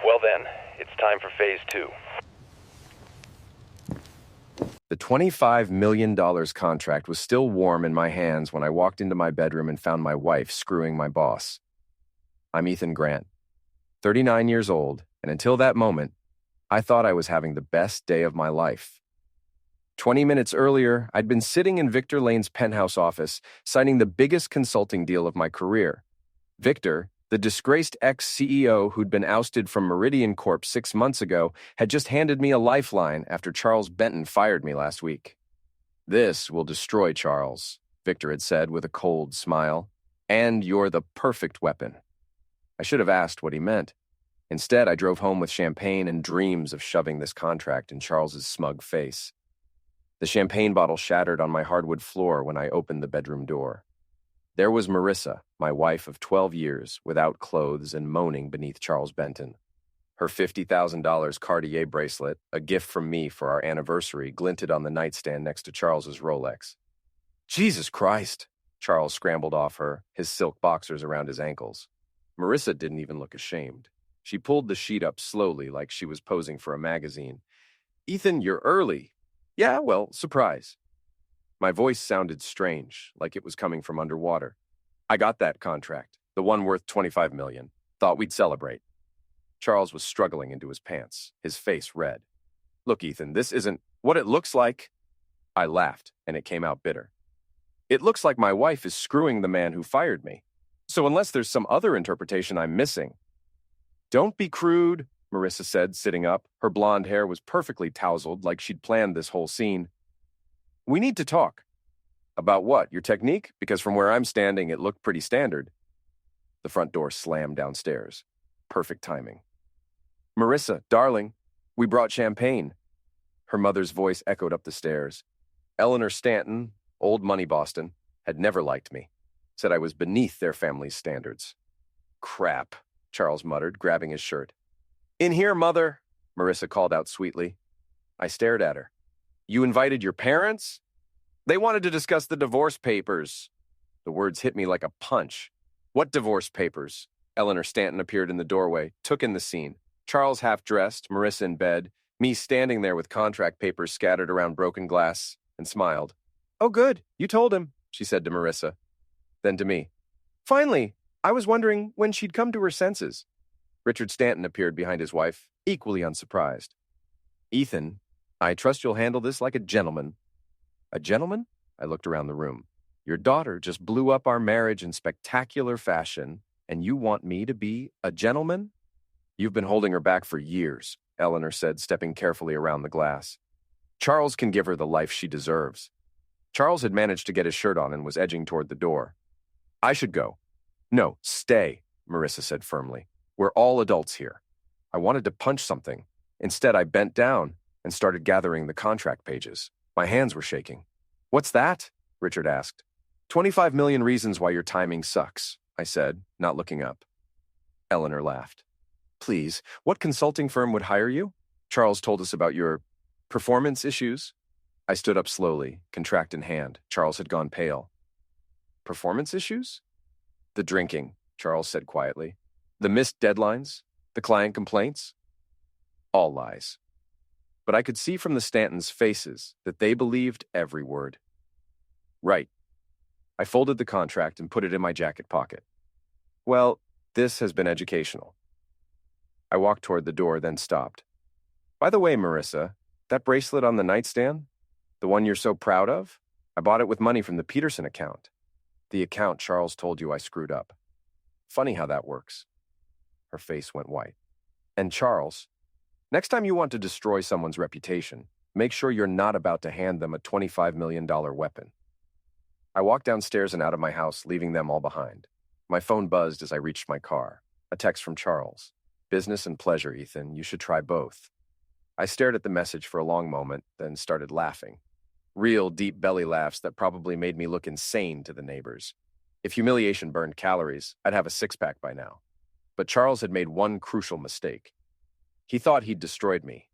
Well then, it's time for phase 2. The $25 million contract was still warm in my hands when I walked into my bedroom and found my wife screwing my boss. I'm Ethan Grant, 39 years old, and until that moment, I thought I was having the best day of my life. 20 minutes earlier, I'd been sitting in Victor Lane's penthouse office, signing the biggest consulting deal of my career. Victor, the disgraced ex-CEO who'd been ousted from Meridian Corp 6 months ago, had just handed me a lifeline after Charles Benton fired me last week. "This will destroy Charles," Victor had said with a cold smile. "And you're the perfect weapon." I should have asked what he meant. Instead, I drove home with champagne and dreams of shoving this contract in Charles's smug face. The champagne bottle shattered on my hardwood floor when I opened the bedroom door. There was Marissa, my wife of 12 years, without clothes and moaning beneath Charles Benton. Her $50,000 Cartier bracelet, a gift from me for our anniversary, glinted on the nightstand next to Charles's Rolex. "Jesus Christ!" Charles scrambled off her, his silk boxers around his ankles. Marissa didn't even look ashamed. She pulled the sheet up slowly like she was posing for a magazine. "Ethan, you're early." "Yeah, well, surprise." My voice sounded strange, like it was coming from underwater. "I got that contract, the one worth $25 million. Thought we'd celebrate." Charles was struggling into his pants, his face red. "Look, Ethan, this isn't what it looks like." I laughed, and it came out bitter. "It looks like my wife is screwing the man who fired me. So unless there's some other interpretation I'm missing." "Don't be crude," Marissa said, sitting up. Her blonde hair was perfectly tousled, like she'd planned this whole scene. "We need to talk." "About what? Your technique? Because from where I'm standing, it looked pretty standard." The front door slammed downstairs. Perfect timing. "Marissa, darling, we brought champagne." Her mother's voice echoed up the stairs. Eleanor Stanton, old money Boston, had never liked me. Said I was beneath their family's standards. "Crap," Charles muttered, grabbing his shirt. "In here, Mother," Marissa called out sweetly. I stared at her. "You invited your parents?" "They wanted to discuss the divorce papers." The words hit me like a punch. "What divorce papers?" Eleanor Stanton appeared in the doorway, took in the scene. Charles half-dressed, Marissa in bed, me standing there with contract papers scattered around broken glass, and smiled. "Oh, good, you told him," she said to Marissa. Then to me, "Finally, I was wondering when she'd come to her senses." Richard Stanton appeared behind his wife, equally unsurprised. "Ethan, I trust you'll handle this like a gentleman." "A gentleman?" I looked around the room. "Your daughter just blew up our marriage in spectacular fashion, and you want me to be a gentleman?" "You've been holding her back for years," Eleanor said, stepping carefully around the glass. "Charles can give her the life she deserves." Charles had managed to get his shirt on and was edging toward the door. "I should go." "No, stay," Marissa said firmly. "We're all adults here." I wanted to punch something. Instead, I bent down and started gathering the contract pages. My hands were shaking. "What's that?" Richard asked. 25 million reasons why your timing sucks," I said, not looking up. Eleanor laughed. "Please, what consulting firm would hire you? Charles told us about your performance issues." I stood up slowly, contract in hand. Charles had gone pale. "Performance issues?" "The drinking," Charles said quietly. "The missed deadlines? The client complaints?" All lies. But I could see from the Stantons' faces that they believed every word. "Right." I folded the contract and put it in my jacket pocket. "Well, this has been educational." I walked toward the door, then stopped. "By the way, Marissa, that bracelet on the nightstand? The one you're so proud of? I bought it with money from the Peterson account." "The account Charles told you I screwed up." "Funny how that works." Her face went white. "And Charles, next time you want to destroy someone's reputation, make sure you're not about to hand them a $25 million weapon." I walked downstairs and out of my house, leaving them all behind. My phone buzzed as I reached my car. A text from Charles. "Business and pleasure, Ethan. You should try both." I stared at the message for a long moment, then started laughing. Real deep belly laughs that probably made me look insane to the neighbors. If humiliation burned calories, I'd have a six-pack by now. But Charles had made one crucial mistake. He thought he'd destroyed me.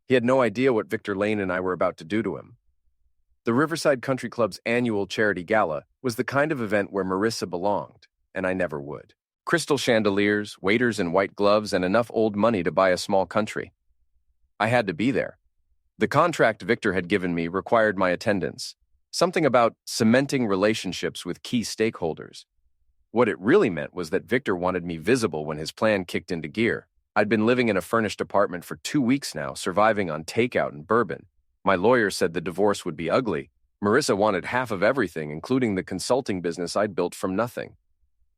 He had no idea what Victor Lane and I were about to do to him. The Riverside Country Club's annual charity gala was the kind of event where Marissa belonged, and I never would. Crystal chandeliers, waiters in white gloves, and enough old money to buy a small country. I had to be there. The contract Victor had given me required my attendance, something about cementing relationships with key stakeholders. What it really meant was that Victor wanted me visible when his plan kicked into gear. I'd been living in a furnished apartment for 2 weeks now, surviving on takeout and bourbon. My lawyer said the divorce would be ugly. Marissa wanted half of everything, including the consulting business I'd built from nothing.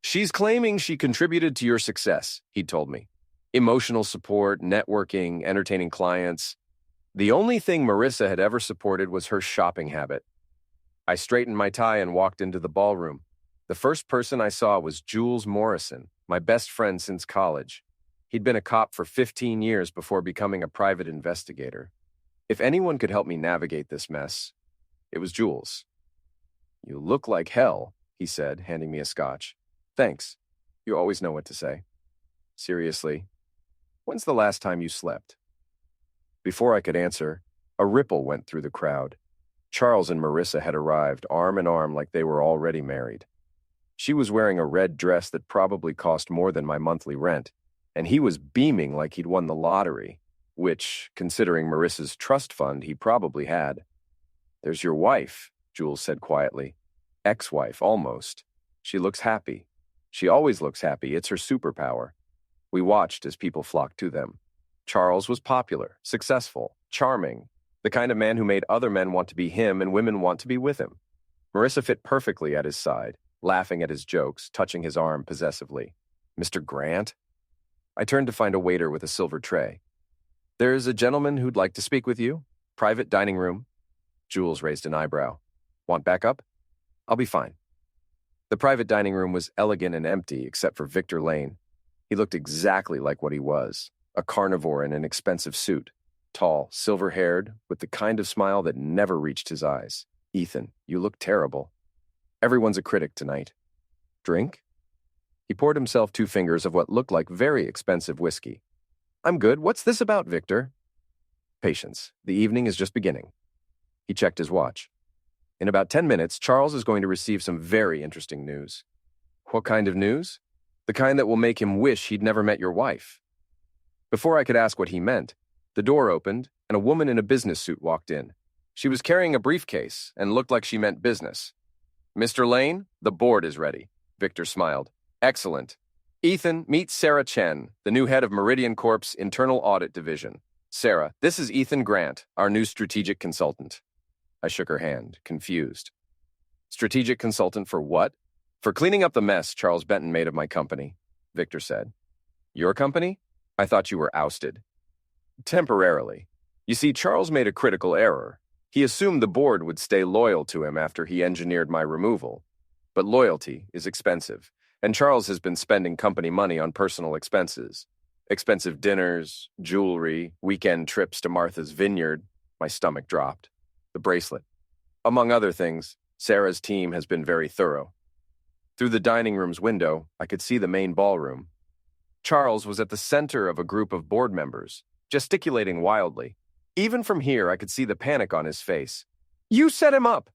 She's claiming she contributed to your success, he'd told me. Emotional support, networking, entertaining clients. The only thing Marissa had ever supported was her shopping habit. I straightened my tie and walked into the ballroom. The first person I saw was Jules Morrison, my best friend since college. He'd been a cop for 15 years before becoming a private investigator. If anyone could help me navigate this mess, it was Jules. "You look like hell," he said, handing me a scotch. "Thanks. You always know what to say." "Seriously, when's the last time you slept?" Before I could answer, a ripple went through the crowd. Charles and Marissa had arrived, arm in arm like they were already married. She was wearing a red dress that probably cost more than my monthly rent, and he was beaming like he'd won the lottery, which, considering Marissa's trust fund, he probably had. "There's your wife," Jules said quietly. "Ex-wife, almost. She looks happy. She always looks happy. It's her superpower." We watched as people flocked to them. Charles was popular, successful, charming, the kind of man who made other men want to be him and women want to be with him. Marissa fit perfectly at his side, laughing at his jokes, touching his arm possessively. "Mr. Grant?" I turned to find a waiter with a silver tray. "There's a gentleman who'd like to speak with you. Private dining room." Jules raised an eyebrow. "Want backup?" "I'll be fine." The private dining room was elegant and empty except for Victor Lane. He looked exactly like what he was, a carnivore in an expensive suit, tall, silver-haired, with the kind of smile that never reached his eyes. "Ethan, you look terrible. Everyone's a critic tonight. Drink?" He poured himself 2 fingers of what looked like very expensive whiskey. "I'm good. What's this about, Victor?" "Patience. The evening is just beginning." He checked his watch. "In about 10 minutes, Charles is going to receive some very interesting news." "What kind of news?" "The kind that will make him wish he'd never met your wife." Before I could ask what he meant, the door opened and a woman in a business suit walked in. She was carrying a briefcase and looked like she meant business. "Mr. Lane, the board is ready." Victor smiled. "Excellent. Ethan, meet Sarah Chen, the new head of Meridian Corp's Internal Audit Division. Sarah, this is Ethan Grant, our new strategic consultant." I shook her hand, confused. "Strategic consultant for what?" "For cleaning up the mess Charles Benton made of my company," Victor said. "Your company? I thought you were ousted." "Temporarily. You see, Charles made a critical error. He assumed the board would stay loyal to him after he engineered my removal. But loyalty is expensive, and Charles has been spending company money on personal expenses. Expensive dinners, jewelry, weekend trips to Martha's Vineyard." My stomach dropped. "The bracelet. Among other things, Sarah's team has been very thorough." Through the dining room's window, I could see the main ballroom. Charles was at the center of a group of board members, gesticulating wildly. Even from here, I could see the panic on his face. "You set him up!"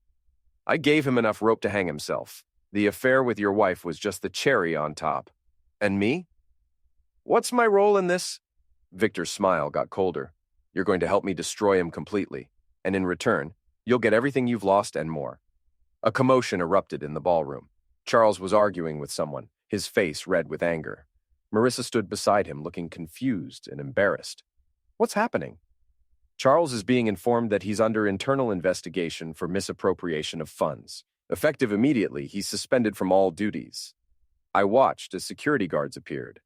"I gave him enough rope to hang himself. The affair with your wife was just the cherry on top." "And me? What's my role in this?" Victor's smile got colder. "You're going to help me destroy him completely, and in return, you'll get everything you've lost and more." A commotion erupted in the ballroom. Charles was arguing with someone, his face red with anger. Marissa stood beside him, looking confused and embarrassed. "What's happening?" "Charles is being informed that he's under internal investigation for misappropriation of funds. Effective immediately, he's suspended from all duties." I watched as security guards appeared.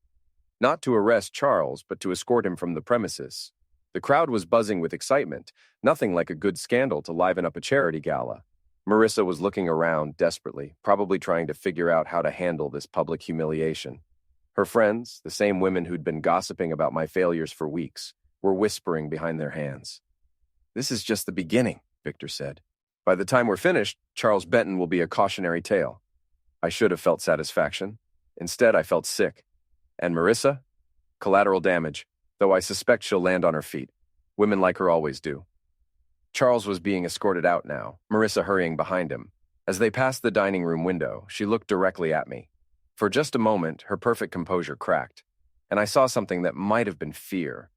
Not to arrest Charles, but to escort him from the premises. The crowd was buzzing with excitement, nothing like a good scandal to liven up a charity gala. Marissa was looking around desperately, probably trying to figure out how to handle this public humiliation. Her friends, the same women who'd been gossiping about my failures for weeks, were whispering behind their hands. "This is just the beginning," Victor said. "By the time we're finished, Charles Benton will be a cautionary tale." I should have felt satisfaction. Instead, I felt sick. And Marissa? Collateral damage, though I suspect she'll land on her feet. Women like her always do. Charles was being escorted out now, Marissa hurrying behind him. As they passed the dining room window, she looked directly at me. For just a moment, her perfect composure cracked, and I saw something that might have been fear.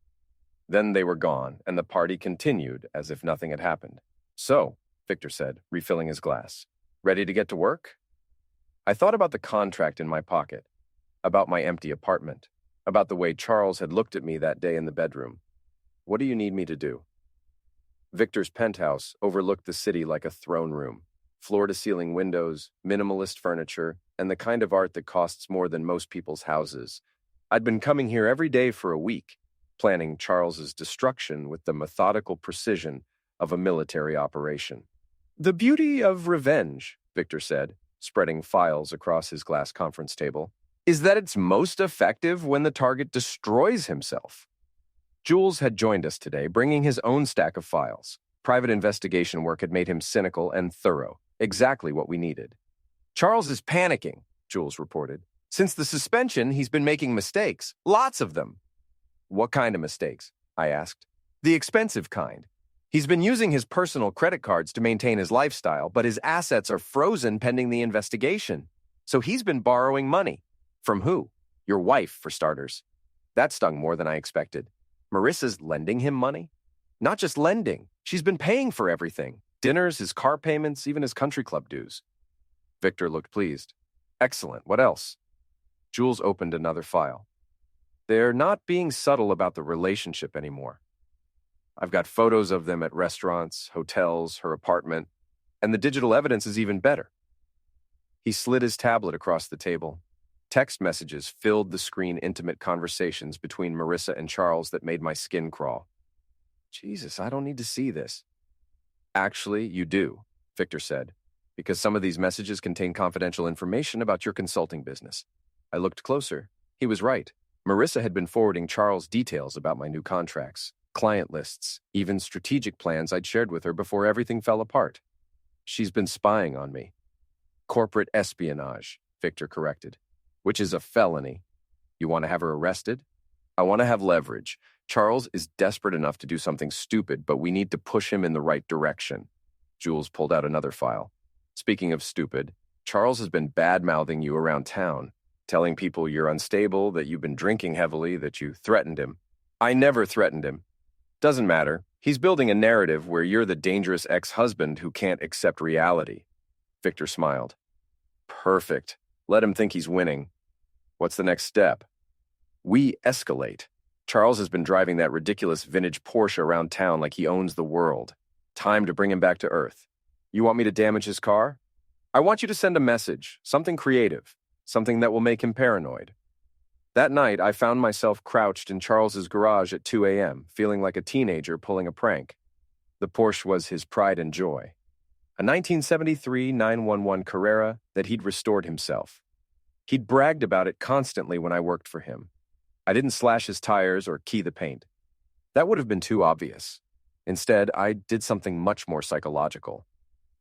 Then they were gone, and the party continued as if nothing had happened. "So," Victor said, refilling his glass, "ready to get to work?" I thought about the contract in my pocket, about my empty apartment, about the way Charles had looked at me that day in the bedroom. "What do you need me to do?" Victor's penthouse overlooked the city like a throne room. Floor-to-ceiling windows, minimalist furniture, and the kind of art that costs more than most people's houses. I'd been coming here every day for a week, planning Charles's destruction with the methodical precision of a military operation. "The beauty of revenge," Victor said, spreading files across his glass conference table, "is that it's most effective when the target destroys himself." Jules had joined us today, bringing his own stack of files. Private investigation work had made him cynical and thorough, exactly what we needed. "Charles is panicking," Jules reported. "Since the suspension, he's been making mistakes, lots of them." "What kind of mistakes?" I asked. "The expensive kind. He's been using his personal credit cards to maintain his lifestyle, but his assets are frozen pending the investigation. So he's been borrowing money. From who? Your wife, for starters." That stung more than I expected. Marissa's lending him money? Not just lending. She's been paying for everything. Dinners, his car payments, even his country club dues. Victor looked pleased. "Excellent. What else?" Jules opened another file. "They're not being subtle about the relationship anymore. I've got photos of them at restaurants, hotels, her apartment, and the digital evidence is even better." He slid his tablet across the table. Text messages filled the screen, intimate conversations between Marissa and Charles that made my skin crawl. "Jesus, I don't need to see this." "Actually, you do," Victor said, "because some of these messages contain confidential information about your consulting business." I looked closer. He was right. Marissa had been forwarding Charles details about my new contracts, client lists, even strategic plans I'd shared with her before everything fell apart. "She's been spying on me." "Corporate espionage," Victor corrected, "which is a felony. You want to have her arrested?" "I want to have leverage. Charles is desperate enough to do something stupid, but we need to push him in the right direction." Jules pulled out another file. "Speaking of stupid, Charles has been bad-mouthing you around town, telling people you're unstable, that you've been drinking heavily, that you threatened him." "I never threatened him." "Doesn't matter. He's building a narrative where you're the dangerous ex-husband who can't accept reality." Victor smiled. "Perfect. Let him think he's winning." "What's the next step?" "We escalate. Charles has been driving that ridiculous vintage Porsche around town like he owns the world. Time to bring him back to earth." "You want me to damage his car?" "I want you to send a message, something creative, something that will make him paranoid." That night, I found myself crouched in Charles's garage at 2 a.m., feeling like a teenager pulling a prank. The Porsche was his pride and joy. A 1973 911 Carrera that he'd restored himself. He'd bragged about it constantly when I worked for him. I didn't slash his tires or key the paint. That would have been too obvious. Instead, I did something much more psychological.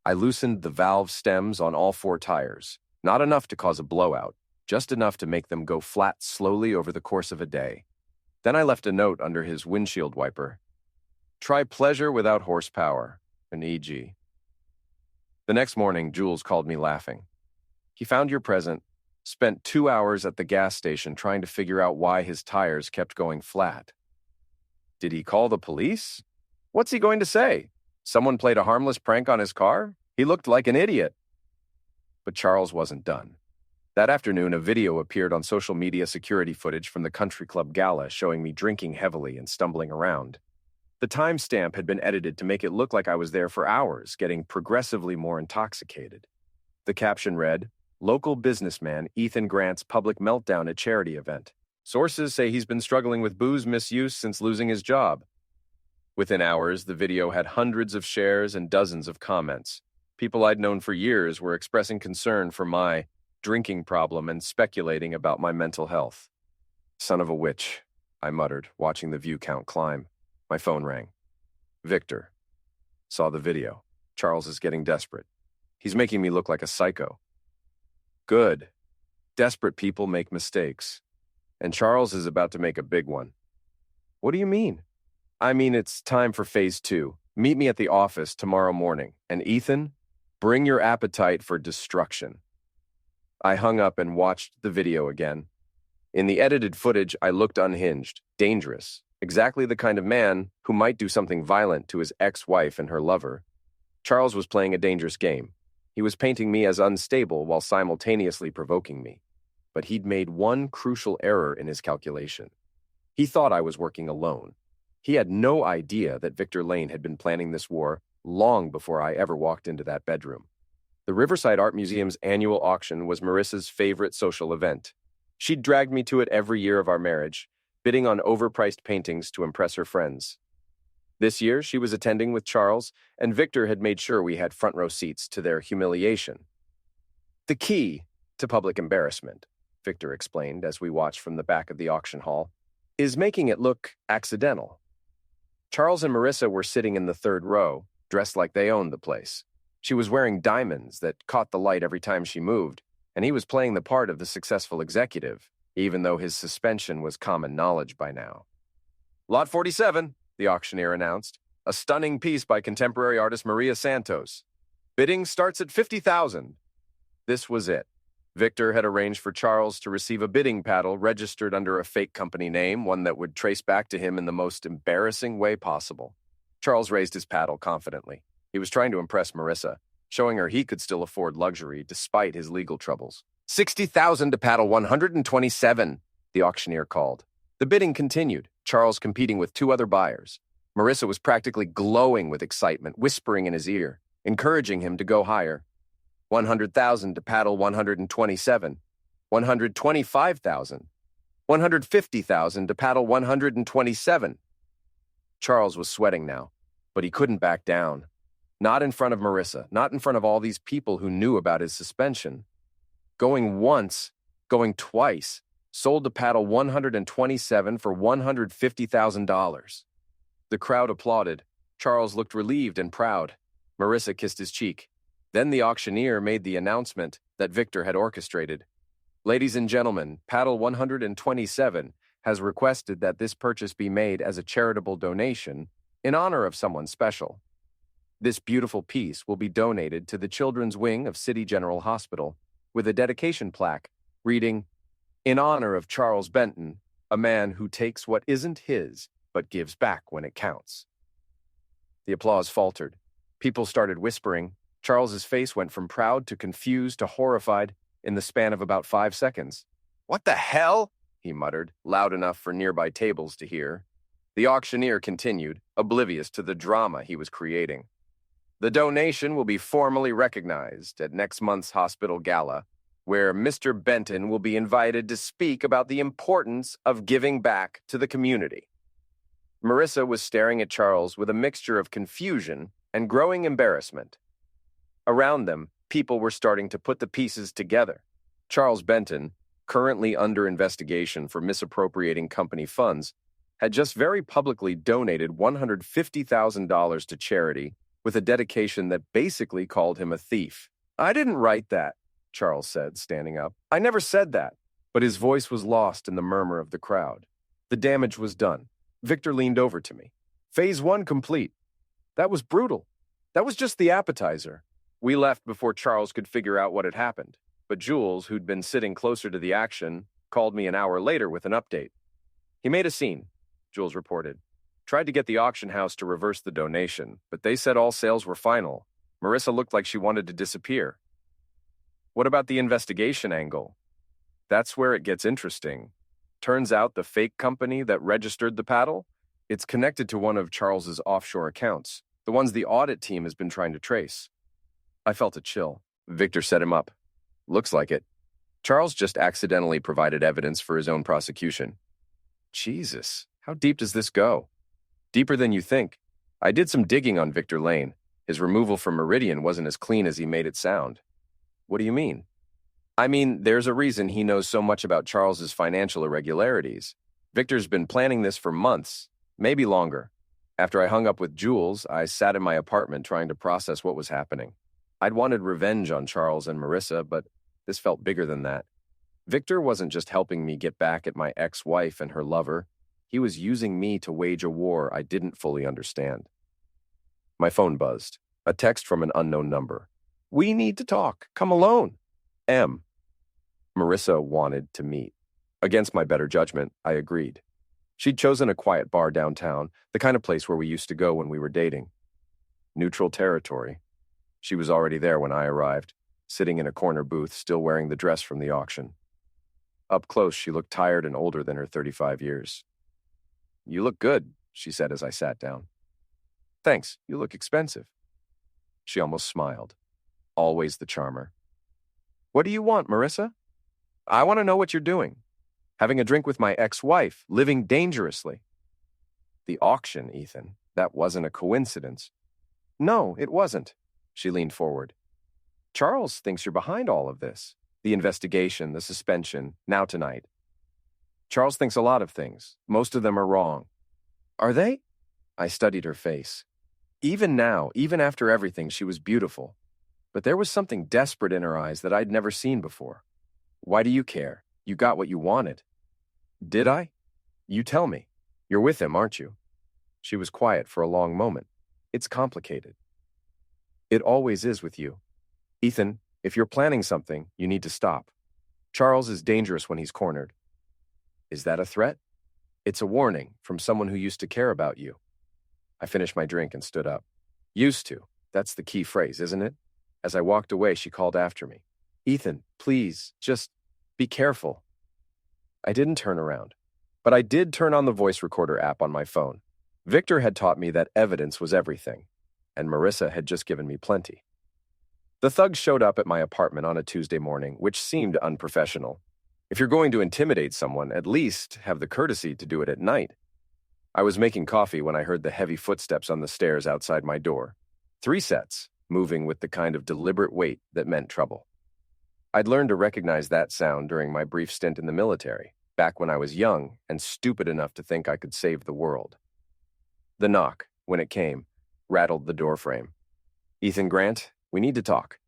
I loosened the valve stems on all 4 tires, not enough to cause a blowout, just enough to make them go flat slowly over the course of a day. Then I left a note under his windshield wiper. "Try pleasure without horsepower, an e.g." The next morning, Jules called me laughing. "He found your present, spent 2 hours at the gas station trying to figure out why his tires kept going flat." "Did he call the police?" "What's he going to say? Someone played a harmless prank on his car? He looked like an idiot." But Charles wasn't done. That afternoon, a video appeared on social media security footage from the country club gala showing me drinking heavily and stumbling around. The timestamp had been edited to make it look like I was there for hours, getting progressively more intoxicated. The caption read, "Local businessman Ethan Grant's public meltdown at charity event. Sources say he's been struggling with booze misuse since losing his job." Within hours, the video had hundreds of shares and dozens of comments. People I'd known for years were expressing concern for my drinking problem and speculating about my mental health. "Son of a witch," I muttered, watching the view count climb. My phone rang. "Victor." "Saw the video. Charles is getting desperate. He's making me look like a psycho." "Good. Desperate people make mistakes. And Charles is about to make a big one." "What do you mean?" "I mean, it's time for phase 2. Meet me at the office tomorrow morning. And Ethan, bring your appetite for destruction." I hung up and watched the video again. In the edited footage, I looked unhinged, dangerous, exactly the kind of man who might do something violent to his ex-wife and her lover. Charles was playing a dangerous game. He was painting me as unstable while simultaneously provoking me. But he'd made one crucial error in his calculation. He thought I was working alone. He had no idea that Victor Lane had been planning this war long before I ever walked into that bedroom. The Riverside Art Museum's annual auction was Marissa's favorite social event. She'd dragged me to it every year of our marriage, bidding on overpriced paintings to impress her friends. This year, she was attending with Charles, and Victor had made sure we had front row seats to their humiliation. The key to public embarrassment, Victor explained as we watched from the back of the auction hall, is making it look accidental. Charles and Marissa were sitting in the third row, dressed like they owned the place. She was wearing diamonds that caught the light every time she moved, and he was playing the part of the successful executive, even though his suspension was common knowledge by now. Lot 47, the auctioneer announced, a stunning piece by contemporary artist Maria Santos. Bidding starts at $50,000. This was it. Victor had arranged for Charles to receive a bidding paddle registered under a fake company name, one that would trace back to him in the most embarrassing way possible. Charles raised his paddle confidently. He was trying to impress Marissa, showing her he could still afford luxury despite his legal troubles. $60,000 to paddle 127, the auctioneer called. The bidding continued, Charles competing with two other buyers. Marissa was practically glowing with excitement, whispering in his ear, encouraging him to go higher. $100,000 to paddle 127, $125,000, $150,000 to paddle 127. Charles was sweating now, but he couldn't back down. Not in front of Marissa, not in front of all these people who knew about his suspension. Going once, going twice, sold to paddle 127 for $150,000. The crowd applauded. Charles looked relieved and proud. Marissa kissed his cheek. Then the auctioneer made the announcement that Victor had orchestrated. Ladies and gentlemen, paddle 127 has requested that this purchase be made as a charitable donation in honor of someone special. This beautiful piece will be donated to the Children's Wing of City General Hospital with a dedication plaque reading, "In honor of Charles Benton, a man who takes what isn't his but gives back when it counts." The applause faltered. People started whispering. Charles's face went from proud to confused to horrified in the span of about 5 seconds. "What the hell?" he muttered, loud enough for nearby tables to hear. The auctioneer continued, oblivious to the drama he was creating. "The donation will be formally recognized at next month's hospital gala, where Mr. Benton will be invited to speak about the importance of giving back to the community." Marissa was staring at Charles with a mixture of confusion and growing embarrassment. Around them, people were starting to put the pieces together. Charles Benton, currently under investigation for misappropriating company funds, had just very publicly donated $150,000 to charity with a dedication that basically called him a thief. "I didn't write that," Charles said, standing up. "I never said that." But his voice was lost in the murmur of the crowd. The damage was done. Victor leaned over to me. "Phase 1 complete. That was brutal. That was just the appetizer." We left before Charles could figure out what had happened, but Jules, who'd been sitting closer to the action, called me an hour later with an update. "He made a scene," Jules reported. "Tried to get the auction house to reverse the donation, but they said all sales were final. Marissa looked like she wanted to disappear." "What about the investigation angle?" "That's where it gets interesting. Turns out the fake company that registered the paddle, it's connected to one of Charles's offshore accounts, the ones the audit team has been trying to trace." I felt a chill. Victor set him up. "Looks like it. Charles just accidentally provided evidence for his own prosecution." Jesus, how deep does this go? "Deeper than you think. I did some digging on Victor Lane. His removal from Meridian wasn't as clean as he made it sound." "What do you mean?" "I mean, there's a reason he knows so much about Charles's financial irregularities. Victor's been planning this for months, maybe longer. After I hung up with Jules, I sat in my apartment trying to process what was happening. I'd wanted revenge on Charles and Marissa, but this felt bigger than that. Victor wasn't just helping me get back at my ex-wife and her lover. He was using me to wage a war I didn't fully understand. My phone buzzed. A text from an unknown number. "We need to talk. Come alone. M." Marissa wanted to meet. Against my better judgment, I agreed. She'd chosen a quiet bar downtown, the kind of place where we used to go when we were dating. Neutral territory. She was already there when I arrived, sitting in a corner booth, still wearing the dress from the auction. Up close, she looked tired and older than her 35 years. "You look good," she said as I sat down. "Thanks, you look expensive." She almost smiled. Always the charmer. "What do you want, Marissa?" "I want to know what you're doing." "Having a drink with my ex-wife, living dangerously." "The auction, Ethan. That wasn't a coincidence." "No, it wasn't." She leaned forward. "Charles thinks you're behind all of this. The investigation, the suspension, now tonight." "Charles thinks a lot of things. Most of them are wrong." "Are they?" I studied her face. Even now, even after everything, she was beautiful. But there was something desperate in her eyes that I'd never seen before. "Why do you care? You got what you wanted." "Did I?" "You tell me. You're with him, aren't you?" She was quiet for a long moment. "It's complicated." "It always is with you. Ethan, if you're planning something, you need to stop. Charles is dangerous when he's cornered." "Is that a threat?" "It's a warning from someone who used to care about you." I finished my drink and stood up. "Used to. That's the key phrase, isn't it?" As I walked away, she called after me. "Ethan, please, just be careful." I didn't turn around, but I did turn on the voice recorder app on my phone. Victor had taught me that evidence was everything, and Marissa had just given me plenty. The thugs showed up at my apartment on a Tuesday morning, which seemed unprofessional. If you're going to intimidate someone, at least have the courtesy to do it at night. I was making coffee when I heard the heavy footsteps on the stairs outside my door. 3 sets, moving with the kind of deliberate weight that meant trouble. I'd learned to recognize that sound during my brief stint in the military, back when I was young and stupid enough to think I could save the world. The knock, when it came, rattled the doorframe. "Ethan Grant, we need to talk."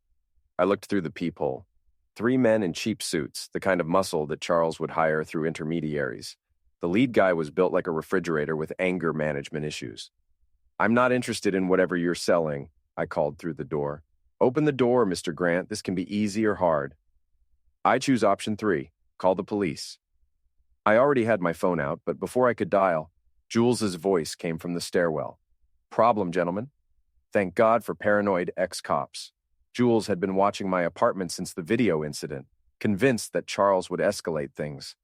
I looked through the peephole. 3 men in cheap suits, the kind of muscle that Charles would hire through intermediaries. The lead guy was built like a refrigerator with anger management issues. "I'm not interested in whatever you're selling," I called through the door. "Open the door, Mr. Grant. This can be easy or hard." "I choose option 3. Call the police." I already had my phone out, but before I could dial, Jules's voice came from the stairwell. "Problem, gentlemen." Thank God for paranoid ex-cops. Jules had been watching my apartment since the video incident, convinced that Charles would escalate things.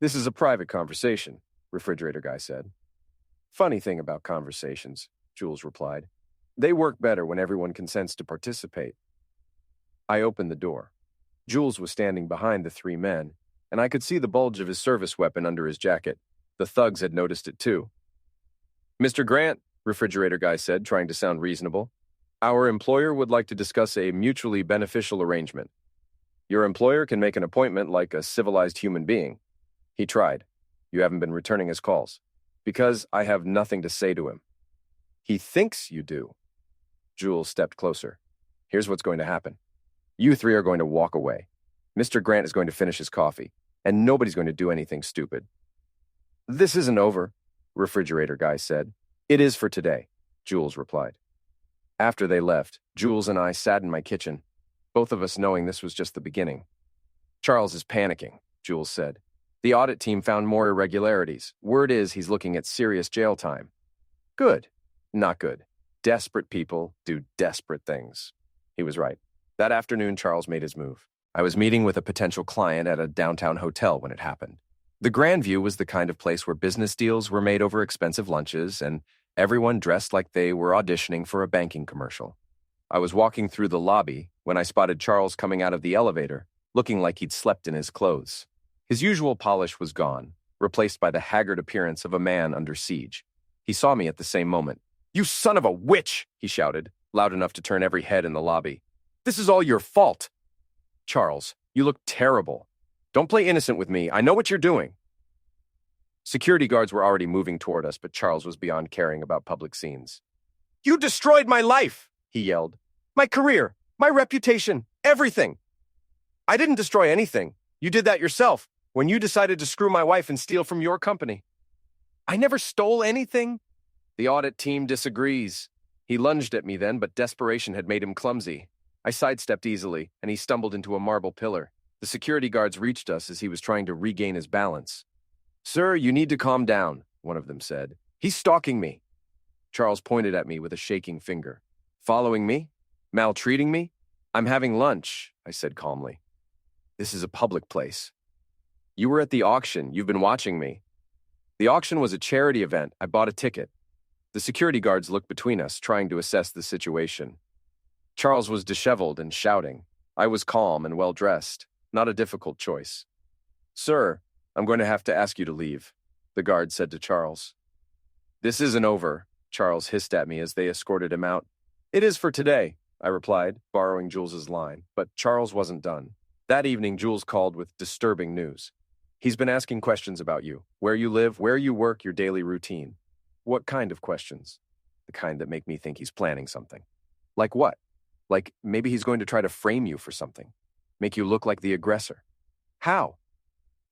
"This is a private conversation," refrigerator guy said. "Funny thing about conversations," Jules replied. "They work better when everyone consents to participate." I opened the door. Jules was standing behind the 3 men, and I could see the bulge of his service weapon under his jacket. The thugs had noticed it too. "Mr. Grant," refrigerator guy said, trying to sound reasonable, "our employer would like to discuss a mutually beneficial arrangement. Your employer can make an appointment like a civilized human being." He tried. "You haven't been returning his calls." "Because I have nothing to say to him." "He thinks you do." Jules stepped closer. "Here's what's going to happen. You 3 are going to walk away. Mr. Grant is going to finish his coffee, and nobody's going to do anything stupid." "This isn't over," refrigerator guy said. "It is for today," Jules replied. After they left, Jules and I sat in my kitchen, both of us knowing this was just the beginning. "Charles is panicking," Jules said. "The audit team found more irregularities. Word is he's looking at serious jail time." "Good." "Not good. Desperate people do desperate things." He was right. That afternoon, Charles made his move. I was meeting with a potential client at a downtown hotel when it happened. The Grandview was the kind of place where business deals were made over expensive lunches, and everyone dressed like they were auditioning for a banking commercial. I was walking through the lobby when I spotted Charles coming out of the elevator, looking like he'd slept in his clothes. His usual polish was gone, replaced by the haggard appearance of a man under siege. He saw me at the same moment. "You son of a witch!" he shouted, loud enough to turn every head in the lobby. "This is all your fault." "Charles, you look terrible. Don't play innocent with me. I know what you're doing." Security guards were already moving toward us, but Charles was beyond caring about public scenes. "You destroyed my life," he yelled. "My career, my reputation, everything." "I didn't destroy anything. You did that yourself, when you decided to screw my wife and steal from your company." "I never stole anything." "The audit team disagrees." He lunged at me then, but desperation had made him clumsy. I sidestepped easily, and he stumbled into a marble pillar. The security guards reached us as he was trying to regain his balance. "Sir, you need to calm down," one of them said. "He's stalking me." Charles pointed at me with a shaking finger. "Following me? Maltreating me? I'm having lunch," I said calmly. "This is a public place." "You were at the auction. You've been watching me." "The auction was a charity event. I bought a ticket." The security guards looked between us, trying to assess the situation. Charles was disheveled and shouting. I was calm and well-dressed. Not a difficult choice. "Sir, I'm going to have to ask you to leave," the guard said to Charles. "This isn't over," Charles hissed at me as they escorted him out. "It is for today," I replied, borrowing Jules's line, but Charles wasn't done. That evening, Jules called with disturbing news. "He's been asking questions about you, where you live, where you work, your daily routine." "What kind of questions?" "The kind that make me think he's planning something." "Like what?" "Like maybe he's going to try to frame you for something. Make you look like the aggressor." "How?"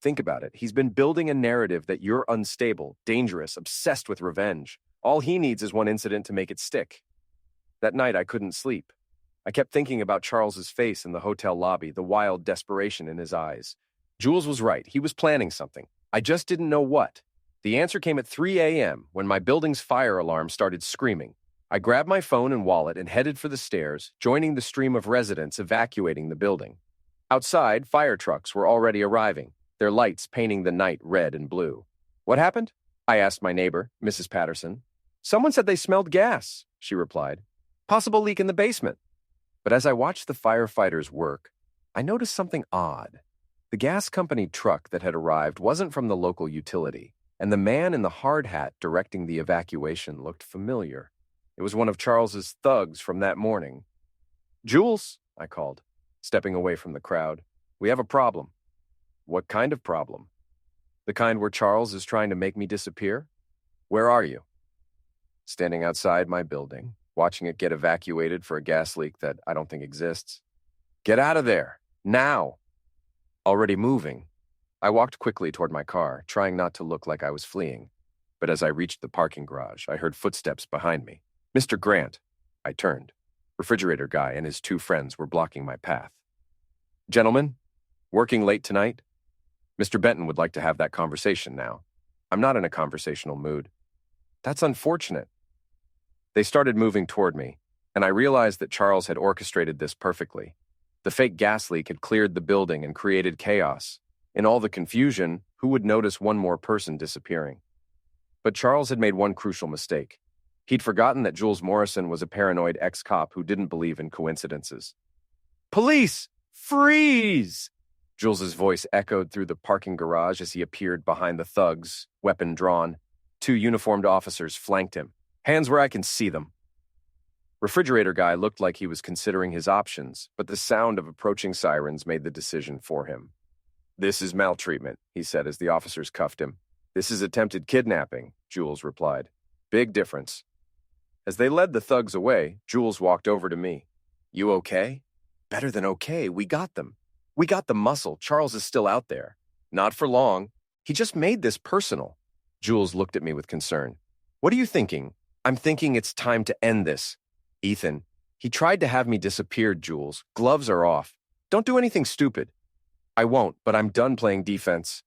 "Think about it. He's been building a narrative that you're unstable, dangerous, obsessed with revenge. All he needs is one incident to make it stick." That night, I couldn't sleep. I kept thinking about Charles's face in the hotel lobby, the wild desperation in his eyes. Jules was right. He was planning something. I just didn't know what. The answer came at 3 a.m. when my building's fire alarm started screaming. I grabbed my phone and wallet and headed for the stairs, joining the stream of residents evacuating the building. Outside, fire trucks were already arriving, their lights painting the night red and blue. "What happened?" I asked my neighbor, Mrs. Patterson. "Someone said they smelled gas," she replied. "Possible leak in the basement." But as I watched the firefighters work, I noticed something odd. The gas company truck that had arrived wasn't from the local utility, and the man in the hard hat directing the evacuation looked familiar. It was one of Charles's thugs from that morning. "Jules," I called, stepping away from the crowd. "We have a problem." "What kind of problem?" "The kind where Charles is trying to make me disappear." "Where are you?" "Standing outside my building, watching it get evacuated for a gas leak that I don't think exists." "Get out of there! Now!" "Already moving." I walked quickly toward my car, trying not to look like I was fleeing. But as I reached the parking garage, I heard footsteps behind me. "Mr. Grant." I turned. Refrigerator Guy and his two friends were blocking my path. "Gentlemen, working late tonight?" "Mr. Benton would like to have that conversation now." "I'm not in a conversational mood." "That's unfortunate." They started moving toward me, and I realized that Charles had orchestrated this perfectly. The fake gas leak had cleared the building and created chaos. In all the confusion, who would notice one more person disappearing? But Charles had made one crucial mistake. He'd forgotten that Jules Morrison was a paranoid ex-cop who didn't believe in coincidences. "Police! Freeze!" Jules's voice echoed through the parking garage as he appeared behind the thugs, weapon drawn. Two uniformed officers flanked him. "Hands where I can see them." Refrigerator Guy looked like he was considering his options, but the sound of approaching sirens made the decision for him. "This is maltreatment," he said as the officers cuffed him. "This is attempted kidnapping," Jules replied. "Big difference." As they led the thugs away, Jules walked over to me. "You okay?" "Better than okay. We got them. We got the muscle. Charles is still out there." "Not for long. He just made this personal." Jules looked at me with concern. "What are you thinking?" "I'm thinking it's time to end this." "Ethan, he tried to have me disappear, Jules. Gloves are off. Don't do anything stupid." "I won't, but I'm done playing defense."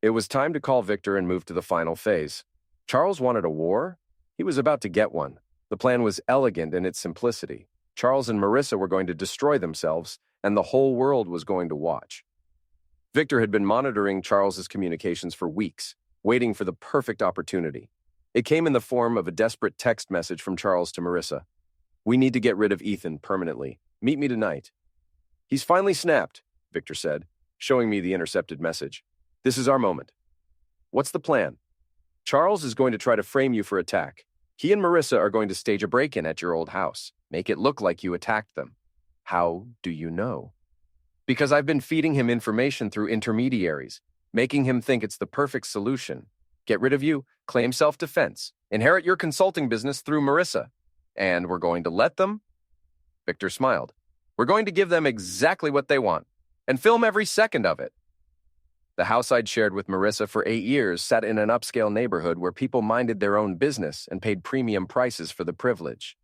It was time to call Victor and move to the final phase. Charles wanted a war. He was about to get one. The plan was elegant in its simplicity. Charles and Marissa were going to destroy themselves, and the whole world was going to watch. Victor had been monitoring Charles's communications for weeks, waiting for the perfect opportunity. It came in the form of a desperate text message from Charles to Marissa. "We need to get rid of Ethan permanently. Meet me tonight." "He's finally snapped," Victor said, showing me the intercepted message. "This is our moment." "What's the plan?" "Charles is going to try to frame you for attack. He and Marissa are going to stage a break-in at your old house. Make it look like you attacked them." "How do you know?" "Because I've been feeding him information through intermediaries, making him think it's the perfect solution. Get rid of you, claim self-defense, inherit your consulting business through Marissa. And we're going to let them?" Victor smiled. "We're going to give them exactly what they want, and film every second of it." The house I'd shared with Marissa for 8 years sat in an upscale neighborhood where people minded their own business and paid premium prices for the privilege.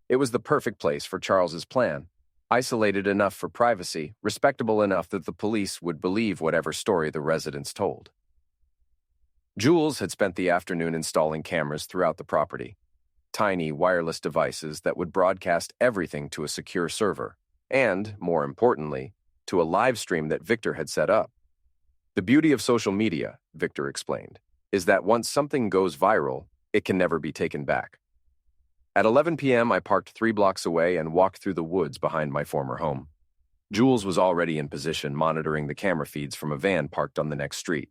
It was the perfect place for Charles's plan. Isolated enough for privacy, respectable enough that the police would believe whatever story the residents told. Jules had spent the afternoon installing cameras throughout the property, tiny wireless devices that would broadcast everything to a secure server, and, more importantly, to a live stream that Victor had set up. The beauty of social media, Victor explained, is that once something goes viral, it can never be taken back. At 11 p.m., I parked 3 blocks away and walked through the woods behind my former home. Jules was already in position, monitoring the camera feeds from a van parked on the next street.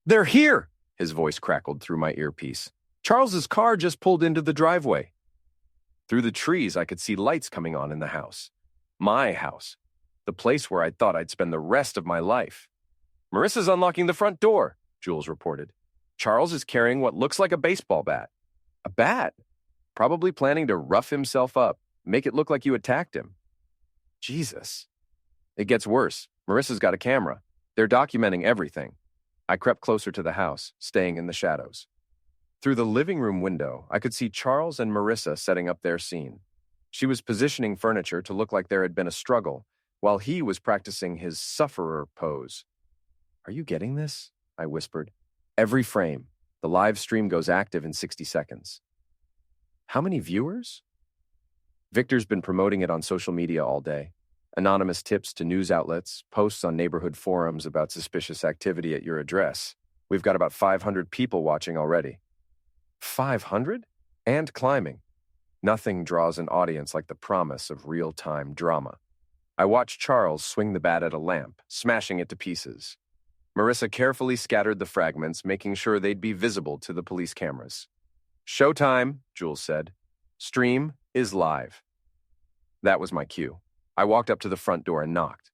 "They're here!" His voice crackled through my earpiece. "Charles's car just pulled into the driveway." Through the trees, I could see lights coming on in the house. My house. The place where I thought I'd spend the rest of my life. "Marissa's unlocking the front door," Jules reported. "Charles is carrying what looks like a baseball bat." "A bat?" "Probably planning to rough himself up, make it look like you attacked him." Jesus. It gets worse. Marissa's got a camera. They're documenting everything. I crept closer to the house, staying in the shadows. Through the living room window, I could see Charles and Marissa setting up their scene. She was positioning furniture to look like there had been a struggle, while he was practicing his sufferer pose. "Are you getting this?" I whispered. "Every frame. The live stream goes active in 60 seconds. "How many viewers?" Victor's been promoting it on social media all day. Anonymous tips to news outlets, posts on neighborhood forums about suspicious activity at your address. We've got about 500 people watching already. 500? And climbing. Nothing draws an audience like the promise of real-time drama. I watched Charles swing the bat at a lamp, smashing it to pieces. Marissa carefully scattered the fragments, making sure they'd be visible to the police cameras. "Showtime," Jules said. "Stream is live." That was my cue. I walked up to the front door and knocked.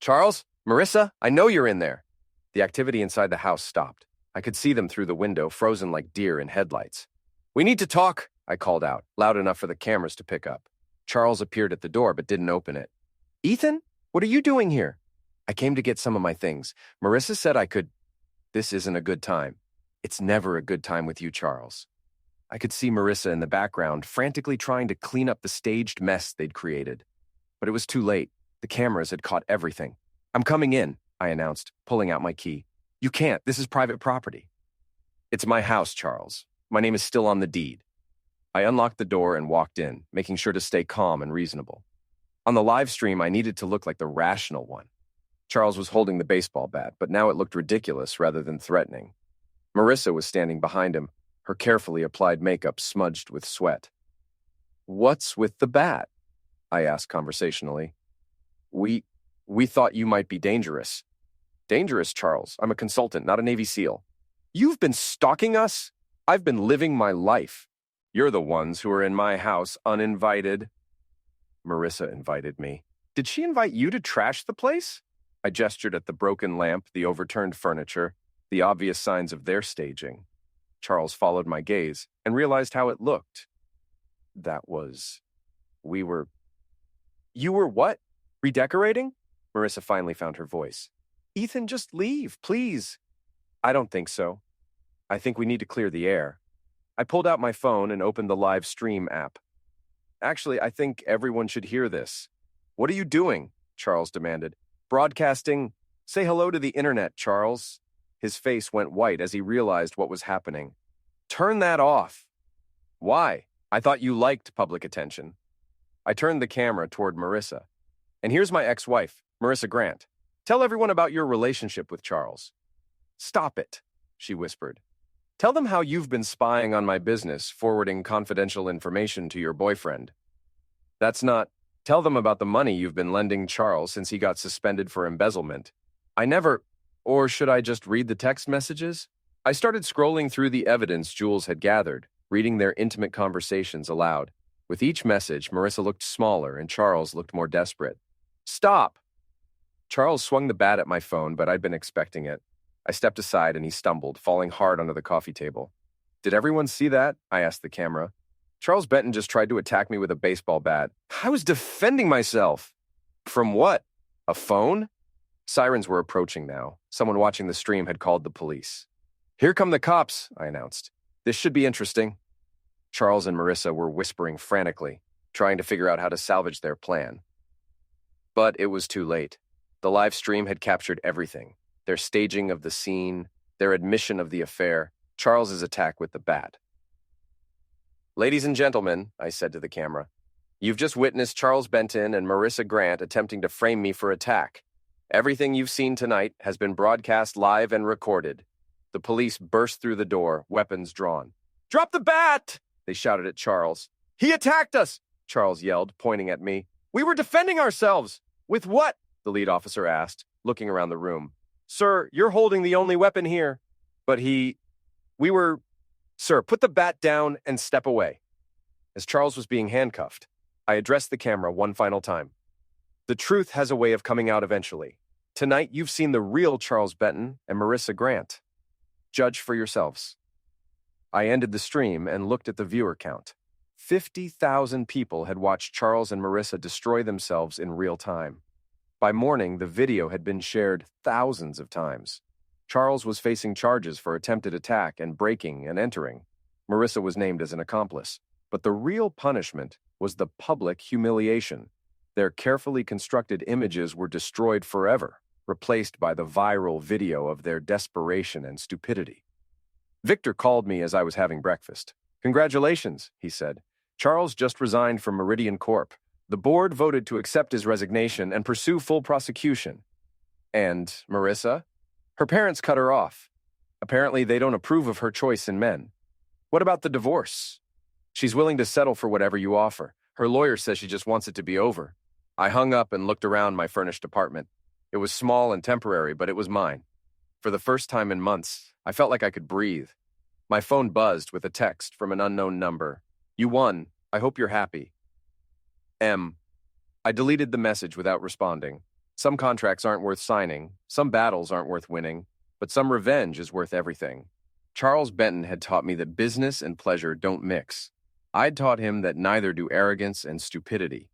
"Charles? Marissa? I know you're in there." The activity inside the house stopped. I could see them through the window, frozen like deer in headlights. "We need to talk," I called out, loud enough for the cameras to pick up. Charles appeared at the door but didn't open it. "Ethan? What are you doing here?" "I came to get some of my things. Marissa said I could—" "This isn't a good time." "It's never a good time with you, Charles." I could see Marissa in the background, frantically trying to clean up the staged mess they'd created. But it was too late. The cameras had caught everything. "I'm coming in," I announced, pulling out my key. "You can't. This is private property." "It's my house, Charles. My name is still on the deed." I unlocked the door and walked in, making sure to stay calm and reasonable. On the live stream, I needed to look like the rational one. Charles was holding the baseball bat, but now it looked ridiculous rather than threatening. Marissa was standing behind him, her carefully applied makeup smudged with sweat. "What's with the bat?" I asked conversationally. We thought you might be dangerous." "Dangerous, Charles? I'm a consultant, not a Navy SEAL." "You've been stalking us?" "I've been living my life. You're the ones who are in my house uninvited." Marissa invited me. "Did she invite you to trash the place?" I gestured at the broken lamp, the overturned furniture, the obvious signs of their staging. Charles followed my gaze and realized how it looked. You were what? Redecorating?" Marissa finally found her voice. "Ethan, just leave, please." "I don't think so. I think we need to clear the air." I pulled out my phone and opened the live stream app. "Actually, I think everyone should hear this." "What are you doing?" Charles demanded. "Broadcasting. Say hello to the internet, Charles." His face went white as he realized what was happening. "Turn that off." "Why? I thought you liked public attention." I turned the camera toward Marissa. "And here's my ex-wife, Marissa Grant. Tell everyone about your relationship with Charles." "Stop it," she whispered. "Tell them how you've been spying on my business, forwarding confidential information to your boyfriend." "That's not—" "Tell them about the money you've been lending Charles since he got suspended for embezzlement." "I never—" "Or should I just read the text messages?" I started scrolling through the evidence Jules had gathered, reading their intimate conversations aloud. With each message, Marissa looked smaller and Charles looked more desperate. "Stop!" Charles swung the bat at my phone, but I'd been expecting it. I stepped aside and he stumbled, falling hard onto the coffee table. "Did everyone see that?" I asked the camera. "Charles Benton just tried to attack me with a baseball bat. I was defending myself." "From what? A phone?" Sirens were approaching now. Someone watching the stream had called the police. "Here come the cops," I announced. "This should be interesting." Charles and Marissa were whispering frantically, trying to figure out how to salvage their plan. But it was too late. The live stream had captured everything. Their staging of the scene, their admission of the affair, Charles's attack with the bat. "Ladies and gentlemen," I said to the camera, "you've just witnessed Charles Benton and Marissa Grant attempting to frame me for attack. Everything you've seen tonight has been broadcast live and recorded." The police burst through the door, weapons drawn. "Drop the bat!" they shouted at Charles. "He attacked us!" Charles yelled, pointing at me. "We were defending ourselves!" "With what?" the lead officer asked, looking around the room. "Sir, you're holding the only weapon here." "But we were..." "Sir, put the bat down and step away." As Charles was being handcuffed, I addressed the camera one final time. "The truth has a way of coming out eventually. Tonight, you've seen the real Charles Benton and Marissa Grant. Judge for yourselves." I ended the stream and looked at the viewer count. 50,000 people had watched Charles and Marissa destroy themselves in real time. By morning, the video had been shared thousands of times. Charles was facing charges for attempted attack and breaking and entering. Marissa was named as an accomplice. But the real punishment was the public humiliation. Their carefully constructed images were destroyed forever, replaced by the viral video of their desperation and stupidity. Victor called me as I was having breakfast. "Congratulations," he said. "Charles just resigned from Meridian Corp. The board voted to accept his resignation and pursue full prosecution." "And Marissa?" "Her parents cut her off. Apparently they don't approve of her choice in men." "What about the divorce?" "She's willing to settle for whatever you offer. Her lawyer says she just wants it to be over." I hung up and looked around my furnished apartment. It was small and temporary, but it was mine. For the first time in months, I felt like I could breathe. My phone buzzed with a text from an unknown number. "You won. I hope you're happy. M." I deleted the message without responding. Some contracts aren't worth signing, some battles aren't worth winning, but some revenge is worth everything. Charles Benton had taught me that business and pleasure don't mix. I'd taught him that neither do arrogance and stupidity.